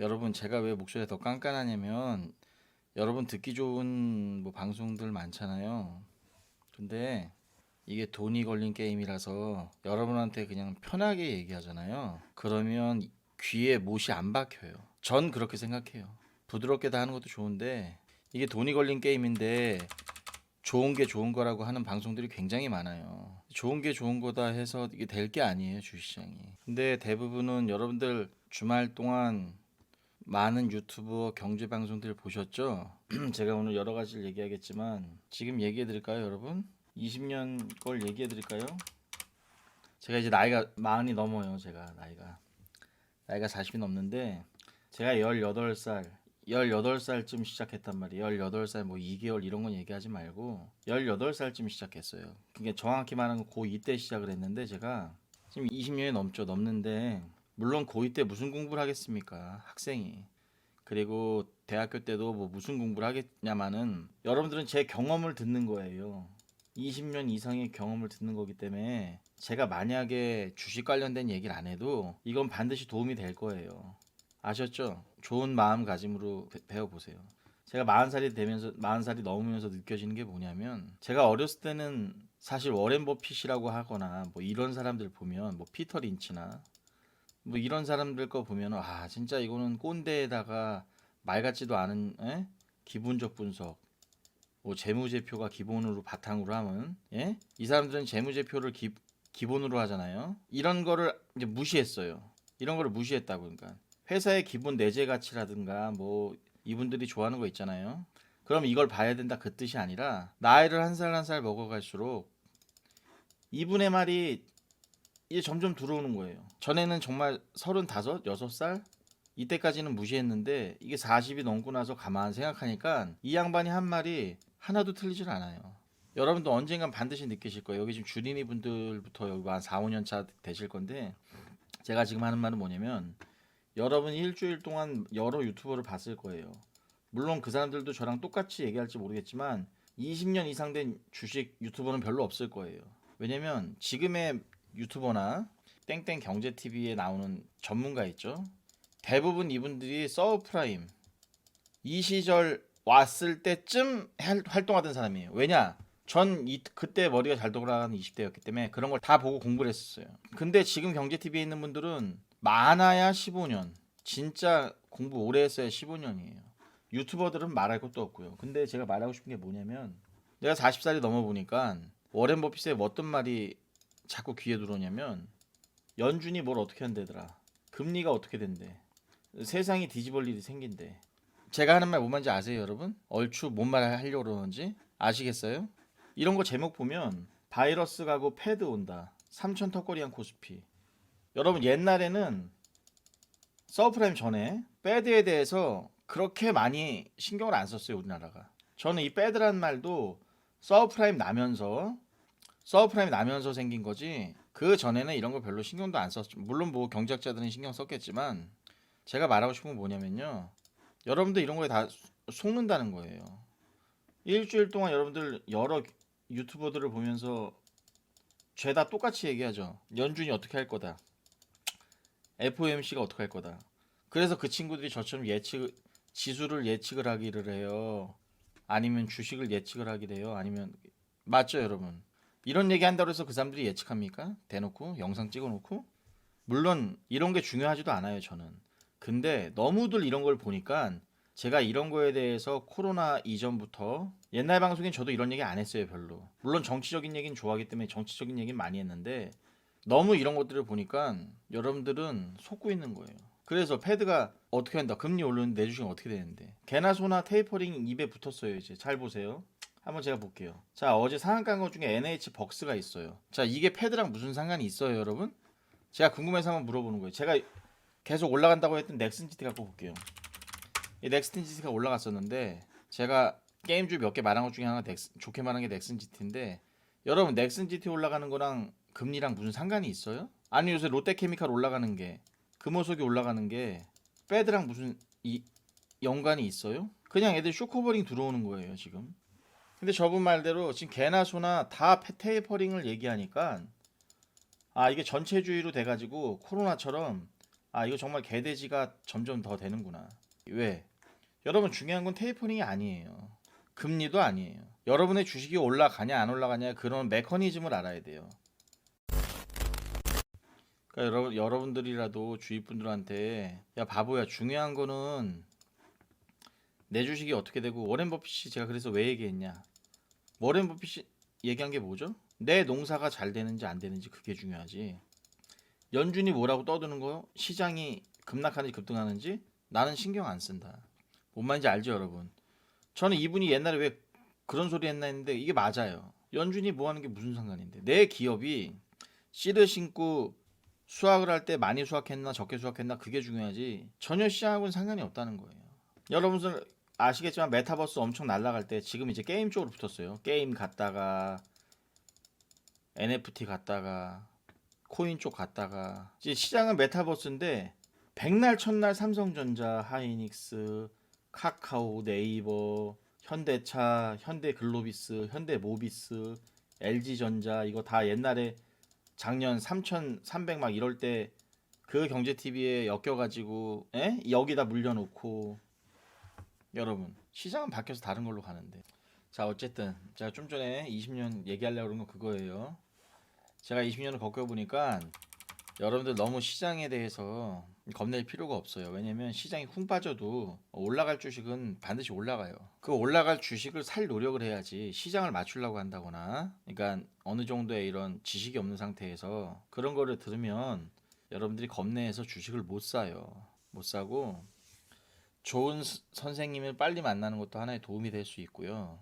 여러분, 제가 왜 목소리가 더 깐깐하냐면 여러분 듣기 좋은 뭐 방송들 많잖아요. 근데 이게 돈이 걸린 게임이라서 여러분한테 그냥 편하게 얘기하잖아요. 그러면 귀에 못이 안 박혀요. 전 그렇게 생각해요. 부드럽게 다 하는 것도 좋은데 이게 돈이 걸린 게임인데 좋은 게 좋은 거라고 하는 방송들이 굉장히 많아요. 좋은 게 좋은 거다 해서 이게 될 게 아니에요, 주식시장이. 근데 대부분은 여러분들 주말 동안 많은 유튜버 경제 방송들 보셨죠? 제가 오늘 여러 가지를 얘기하겠지만 지금 얘기해 드릴까요, 여러분? 20년 걸 얘기해 드릴까요? 제가 이제 나이가 40이 넘어요. 제가 나이가 40이 넘는데 제가 18살쯤 시작했단 말이에요. 18살 뭐 2개월 이런 건 얘기하지 말고 18살쯤 시작했어요. 그게 정확히 말하면 고2 때 시작을 했는데 제가 지금 20년이 넘는데 물론 고2 때 무슨 공부를 하겠습니까? 학생이. 그리고 대학교 때도 뭐 무슨 공부를 하겠냐마는 여러분들은 제 경험을 듣는 거예요. 20년 이상의 경험을 듣는 거기 때문에 제가 만약에 주식 관련된 얘기를 안 해도 이건 반드시 도움이 될 거예요. 아셨죠? 좋은 마음가짐으로 배워보세요. 제가 40살이 넘으면서 느껴지는 게 뭐냐면 제가 어렸을 때는 사실 워렌 버핏이라고 하거나 뭐 이런 사람들 보면 뭐 피터 린치나 뭐 이런 사람들 거 보면 진짜 이거는 꼰대에다가 말 같지도 않은 기본적 분석 뭐 재무제표가 기본으로 바탕으로 하면 이 사람들은 재무제표를 기본으로 하잖아요. 이런 거를 이제 무시했어요. 이런 거를 무시했다고. 그러니까 회사의 기본 내재 가치라든가 뭐 이분들이 좋아하는 거 있잖아요. 그럼 이걸 봐야 된다 그 뜻이 아니라 나이를 한 살 한 살 먹어갈수록 이분의 말이 이게 점점 들어오는 거예요. 전에는 정말 35, 6살 이때까지는 무시했는데 이게 40이 넘고 나서 가만 생각하니까 이 양반이 한 말이 하나도 틀리질 않아요. 여러분도 언젠간 반드시 느끼실 거예요. 여기 지금 주린이 분들부터 여기 한 4, 5년 차 되실 건데 제가 지금 하는 말은 뭐냐면 여러분 일주일 동안 여러 유튜버를 봤을 거예요. 물론 그 사람들도 저랑 똑같이 얘기할지 모르겠지만 20년 이상 된 주식 유튜버는 별로 없을 거예요. 왜냐면 지금의 유튜버나 땡땡 경제 TV에 나오는 전문가 있죠. 대부분 이분들이 서브프라임 이 시절 왔을 때쯤 활동하던 사람이에요. 왜냐? 그때 머리가 잘 돌아가는 20대였기 때문에 그런 걸 다 보고 공부를 했었어요. 근데 지금 경제 TV에 있는 분들은 많아야 15년. 진짜 공부 오래 했어야 15년이에요. 유튜버들은 말할 것도 없고요. 근데 제가 말하고 싶은 게 뭐냐면 내가 40살이 넘어 보니까 워렌 버핏의 어떤 말이 자꾸 귀에 들어오냐면 연준이 뭘 어떻게 한대더라. 금리가 어떻게 된대. 세상이 뒤집을 일이 생긴대. 제가 하는 말 뭔 말인지 아세요, 여러분? 얼추 뭔 말 하려고 그러는지 아시겠어요? 이런 거 제목 보면 바이러스 가고 패드 온다. 삼천 턱걸이한 코스피. 여러분 옛날에는 서브프라임 전에 패드에 대해서 그렇게 많이 신경을 안 썼어요, 우리나라가. 저는 이 패드란 말도 서브프라임 나면서 생긴 거지. 그 전에는 이런 거 별로 신경도 안 썼죠. 물론 뭐 경제학자들은 신경 썼겠지만 제가 말하고 싶은 건 뭐냐면요. 여러분들 이런 거에 다 속는다는 거예요. 일주일 동안 여러분들 여러 유튜버들을 보면서 죄다 똑같이 얘기하죠. 연준이 어떻게 할 거다. FOMC가 어떻게 할 거다. 그래서 그 친구들이 저처럼 지수를 예측을 하기를 해요. 아니면 주식을 예측을 하기를 해요. 아니면 맞죠, 여러분? 이런 얘기 한다고 해서 그 사람들이 예측합니까? 대놓고 영상 찍어놓고 물론 이런 게 중요하지도 않아요, 저는. 근데 너무들 이런 걸 보니까 제가 이런 거에 대해서 코로나 이전부터 옛날 방송엔 저도 이런 얘기 안 했어요, 별로. 물론 정치적인 얘기는 좋아하기 때문에 정치적인 얘기는 많이 했는데 너무 이런 것들을 보니까 여러분들은 속고 있는 거예요. 그래서 패드가 어떻게 한다. 금리 오르는데 내 주식은 어떻게 되는데. 개나 소나 테이퍼링 입에 붙었어요, 이제. 잘 보세요. 한번 제가 볼게요. 자, 어제 상한가 것 중에 NH 벅스가 있어요. 자, 이게 패드랑 무슨 상관이 있어요, 여러분? 제가 궁금해서 한번 물어보는 거예요. 제가 계속 올라간다고 했던 넥슨지티 갖고 볼게요. 이 넥슨지티가 올라갔었는데 제가 게임주 몇 개 말한 것 중에 하나 좋게 말한 게 넥슨지티인데 여러분 넥슨지티 올라가는 거랑 금리랑 무슨 상관이 있어요? 아니 요새 롯데케미칼 올라가는 게 금호석이 올라가는 게 패드랑 무슨 연관이 있어요? 그냥 애들 쇼커버링 들어오는 거예요 지금. 근데 저분 말대로 지금 개나 소나 다 테이퍼링을 얘기하니까 이게 전체주의로 돼가지고 코로나처럼 아 이거 정말 개돼지가 점점 더 되는구나. 왜? 여러분 중요한 건 테이퍼링이 아니에요. 금리도 아니에요. 여러분의 주식이 올라가냐 안 올라가냐 그런 메커니즘을 알아야 돼요. 그러니까 여러분들이라도 주위 분들한테 야 바보야 중요한 거는 내 주식이 어떻게 되고 워렌 버핏이 제가 그래서 왜 얘기했냐? 워렌 버핏이 얘기한 게 뭐죠? 내 농사가 잘 되는지 안 되는지 그게 중요하지. 연준이 뭐라고 떠드는 거요? 시장이 급락하는지 급등하는지 나는 신경 안 쓴다. 뭔 말인지 알죠, 여러분? 저는 이분이 옛날에 왜 그런 소리 했나 했는데 이게 맞아요. 연준이 뭐 하는 게 무슨 상관인데. 내 기업이 씨를 심고 수확을 할 때 많이 수확했나 적게 수확했나 그게 중요하지. 전혀 시장하고는 상관이 없다는 거예요. 여러분들 아시겠지만 메타버스 엄청 날아갈 때 지금 이제 게임 쪽으로 붙었어요. 게임 갔다가 NFT 갔다가 코인 쪽 갔다가 이제 시장은 메타버스인데 백날 첫날 삼성전자, 하이닉스, 카카오, 네이버, 현대차, 현대글로비스, 현대모비스, LG전자 이거 다 옛날에 작년 3,300 막 이럴 때 그 경제 TV에 엮여가지고 여기다 물려놓고 여러분 시장은 바뀌어서 다른 걸로 가는데 자 어쨌든 제가 좀 전에 20년 얘기하려고 그런 건 그거예요. 제가 20년을 겪어보니까 여러분들 너무 시장에 대해서 겁낼 필요가 없어요. 왜냐면 시장이 쿵 빠져도 올라갈 주식은 반드시 올라가요. 그 올라갈 주식을 살 노력을 해야지 시장을 맞추려고 한다거나 그러니까 어느 정도의 이런 지식이 없는 상태에서 그런 거를 들으면 여러분들이 겁내서 주식을 못 사요. 못 사고 좋은 선생님을 빨리 만나는 것도 하나의 도움이 될 수 있고요.